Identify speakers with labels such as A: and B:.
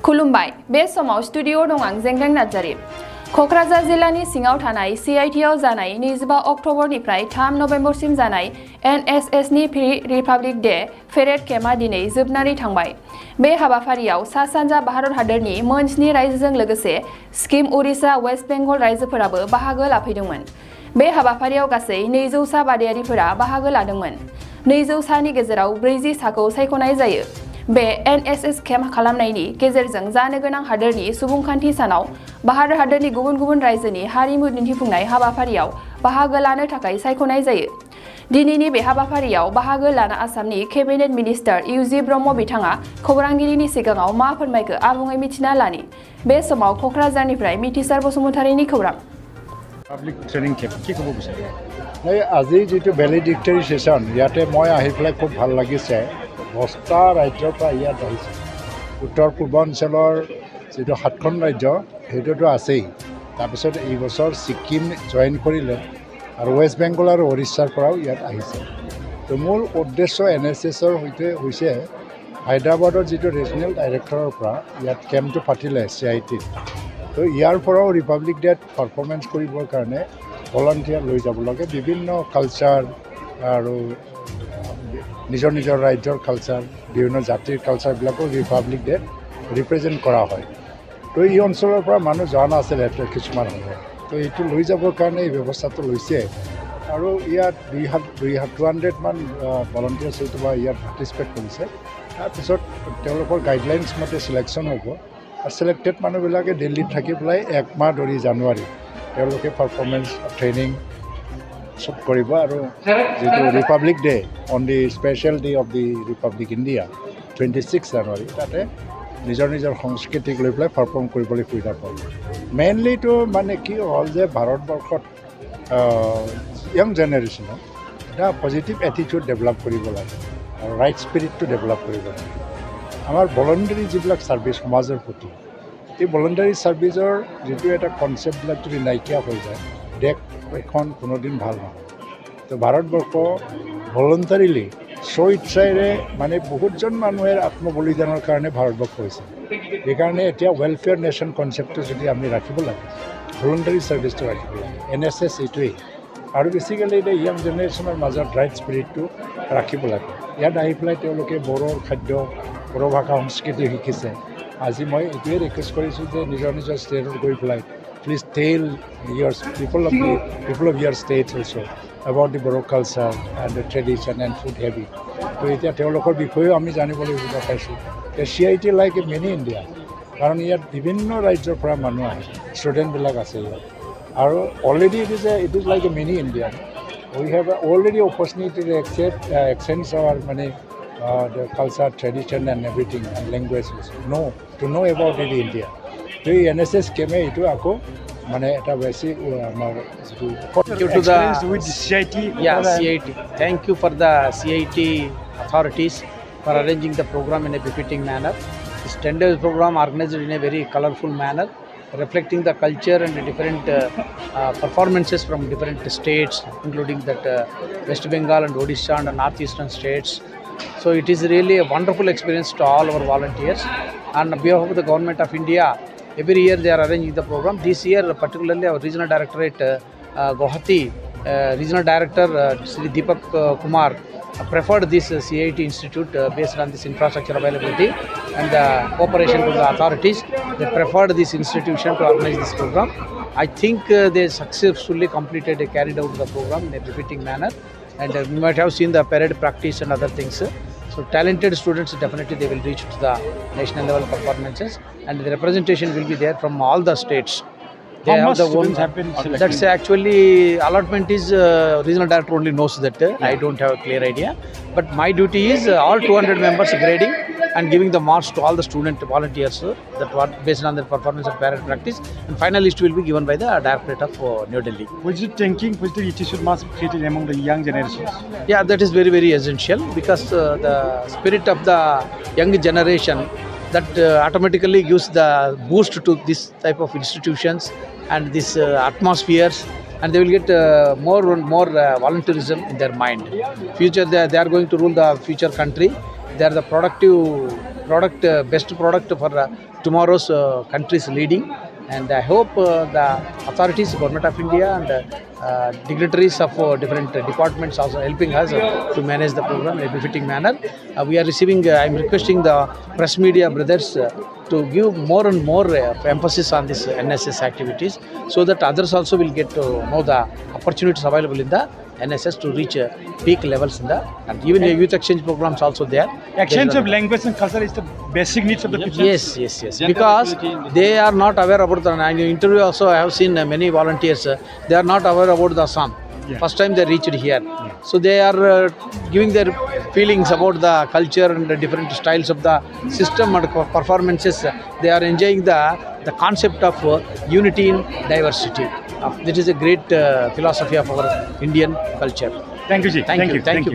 A: खुलुमबाय बे समाव स्टुडिअ दं आं जेंग्रें नार्जारी कक्राझार जिल्लानि सिङाव थानाय सीआईटीआव जानाय 25 अक्ट'बरनिफ्राय 3 नभेम्बरसिम जानाय NSS नि प्रि रिपाब्लिक डे पेरेड केम्पआ दिनै जोबनानै थांबाय। बे हाबाफारियाव सा सानजा भारत हादरनि मोन 7 रायजोजों लोगोसे सिक्किम, उरिष्या, वेस्ट बेंगल रायजोफोराबो बाहागो लाफैदोंमोन। बे हाबाफारियाव गासै 200 सा बादायारिफोरा बाहागो लादोंमोन। 200 सानि गेजेराव 40 साखौ सायख'नाय जायो। बे NSS केम्प खालामनायनि गेजेरजों जानो गोनां हादोरनि सुबुंखान्थि सानाव भारत हादोरनि गुबुन गुबुन रायजोनि हारिमु दिन्थिफुंनाय हाबाफारियाव बाहागो लानो थाखाय सायख'नाय जायो। दिनैनि बे हाबाफारियाव बाहागो लाना आसामनि केबिनेट मिनिस्टार इउजि ब्रह्म बिथाङा खौरांगिरिनि सिगाङाव मा फोरमायखो आबुङै मिथिना लानि। बे समाव कक्राझारनिफ्राय मिथिसार बसुमतारीनि खौरां।
B: পাব্লিক ট্ৰেইনিং কেম্প কি ক'ব বিচাৰে?
C: আজি যিটো ভেলিডিক্টৰী ছেশ্যন ইয়াতে মই আহি পেলাই খুব ভাল লাগিছে। 10টা ৰাজ্যৰ পৰা ইয়াত আহিছে। উত্তৰ পূৰ্বাঞ্চলৰ যিটো 7খন ৰাজ্য সেইটোতো আছেই। তাৰপিছত এই বছৰ ছিকিম জইন কৰিলে আৰু ৱেষ্ট বেংগল আৰু উৰিষ্যাৰ পৰাও ইয়াত আহিছে। তো মূল উদ্দেশ্য NSSৰ সৈতে হৈছে হায়দৰাবাদৰ যিটো ৰিজনেল ডাইৰেক্টৰৰ পৰা ইয়াত কেম্পটো পাতিলে CITত। তো ইয়াৰ পৰাও ৰিপাব্লিক ডেত পাৰফৰ্মেঞ্চ কৰিবৰ কাৰণে ভলণ্টিয়াৰ লৈ যাব লাগে। বিভিন্ন কালচাৰ আৰু নিজৰ নিজৰ ৰাজ্যৰ কালচাৰ, বিভিন্ন জাতিৰ কালচাৰবিলাকো ৰিপাব্লিক ডেত ৰিপ্ৰেজেণ্ট কৰা হয়। তো এই অঞ্চলৰ পৰা মানুহ যোৱা নাছিলে কিছুমান সময়। তো এইটো লৈ যাবৰ কাৰণে এই ব্যৱস্থাটো লৈছে আৰু ইয়াত 200 মান ভলণ্টিয়াৰ্ছ হয়তো বা ইয়াত পাৰ্টিচিপেট কৰিছে। তাৰপিছত তেওঁলোকৰ গাইডলাইনছ মতে চিলেকশ্যন হ'ব আৰু চিলেক্টেড মানুহবিলাকে দিল্লীত থাকি পেলাই 1 মাহ ধৰি জানুৱাৰী তেওঁলোকে পাৰফৰ্মেঞ্চ ট্ৰেইনিং চব কৰিব আৰু যিটো Republic day on the special day of the Republic India 26 January তাতে নিজৰ নিজৰ সংস্কৃতিক লৈ পেলাই পাৰফৰ্ম কৰিবলৈ সুবিধা পাব। মেইনলিটো মানে কি হ'ল যে ভাৰতবৰ্ষত য়াং জেনেৰেশ্যনত এটা পজিটিভ এটিটিউড ডেভেলপ কৰিব লাগে আৰু ৰাইট স্পিৰিটটো ডেভেলপ কৰিব লাগে। আমাৰ ভলণ্টাৰী যিবিলাক ছাৰ্ভিচ সমাজৰ প্ৰতি এই ভলণ্টাৰী ছাৰ্ভিচৰ যিটো এটা কনচেপ্টবিলাক যদি নাইকিয়া হৈ যায় দেশ এখন কোনোদিন ভাল নহয়। তো ভাৰতবৰ্ষ ভলণ্টাৰীলি স্বইচ্ছাৰে মানে বহুতজন মানুহে আত্মবলিদানৰ কাৰণে ভাৰতবৰ্ষ হৈছে। সেইকাৰণে এতিয়া ৱেলফেয়াৰ নেশ্যন কনচেপ্টটো যদি আমি ৰাখিব লাগে ভলণ্টাৰী ছাৰ্ভিচটো ৰাখিব লাগে। NSS এইটোৱেই আৰু বেছিকেলি এতিয়া য়াং জেনেৰেশ্যনৰ মাজত ৰাইট স্পিৰিটটো ৰাখিব লাগে। ইয়াত আহি পেলাই তেওঁলোকে বড়োৰ খাদ্য, বড়ো ভাষা সংস্কৃতি শিকিছে। আজি মই এইটোৱে ৰিকুৱেষ্ট কৰিছোঁ যে নিজৰ নিজৰ ষ্টেটত গৈ পেলাই please tell people of your states also' about the Boro culture and the tradition and food habit. তো এতিয়া তেওঁলোকৰ বিষয়েও আমি জানিবলৈ সুবিধা পাইছোঁ। CIT like a mini India, কাৰণ ইয়াত বিভিন্ন ৰাজ্যৰ পৰা মানুহ আহে, ষ্টুডেণ্টবিলাক আছে ইয়াত আৰু already it is like a mini India. We have already opportunity to exchange our মানে the culture, tradition and everything and language to know about it India. তো এই NSS কেমে এইটো আকৌ মানে এটা বেছি আমাৰ
B: with CIT.
D: CIT. Thank you for the CIT authorities for arranging the program in a befitting manner. This 10-day program organized in a very colorful manner, reflecting the culture and the different performances from different states, including that West Bengal and Odisha and the northeastern states. So it is really a wonderful experience to all our volunteers. And on behalf of the Government of India, every year they are arranging the program. This year particularly our Regional Directorate Guwahati, Regional Director Sri Deepak Kumar preferred this CIT institute based on this infrastructure availability and the cooperation to the authorities. They preferred this institution to organize this program. I think they successfully carried out the program in a befitting manner, and you might have seen the parade practice and other things. So talented students, definitely they will reach to the national level performances, and the representation will be there from all the states.
B: How much students have been selected?
D: That's actually allotment is regional director only knows that. I don't have a clear idea, but my duty is all 200 members grading and giving the marks to all the student volunteers that were based on their performance of parade practice, and final list will be given by the Directorate of New Delhi.
B: Was it thinking positive must be created among the young generations?
D: Yeah, that is very, very essential because the spirit of the young generation that automatically gives the boost to this type of institutions and these atmospheres, and they will get more and more volunteerism in their mind. Future, they are going to rule the future country. They are the productive product, best product for tomorrow's country's leading. And I hope the authorities, Government of India and dignitaries of different departments also helping us to manage the program in a befitting manner. We are receiving, I am requesting the press media brothers to give more and more emphasis on this NSS activities, so that others also will get to know the opportunities available in the NSS to reach peak levels in the country. Even the youth exchange programs also there.
B: Exchange of language and culture is the basic needs of the people.
D: Yes. Because they are not aware about the interview. Also, I have seen many volunteers. They are not aware about the Assam.
B: Yeah.
D: First time they reached here, so they are giving their feelings about the culture and the different styles of the system and performances. They are enjoying the concept of unity in diversity. That is a great philosophy of our Indian culture.
B: Thank you, Ji.
D: Thank you.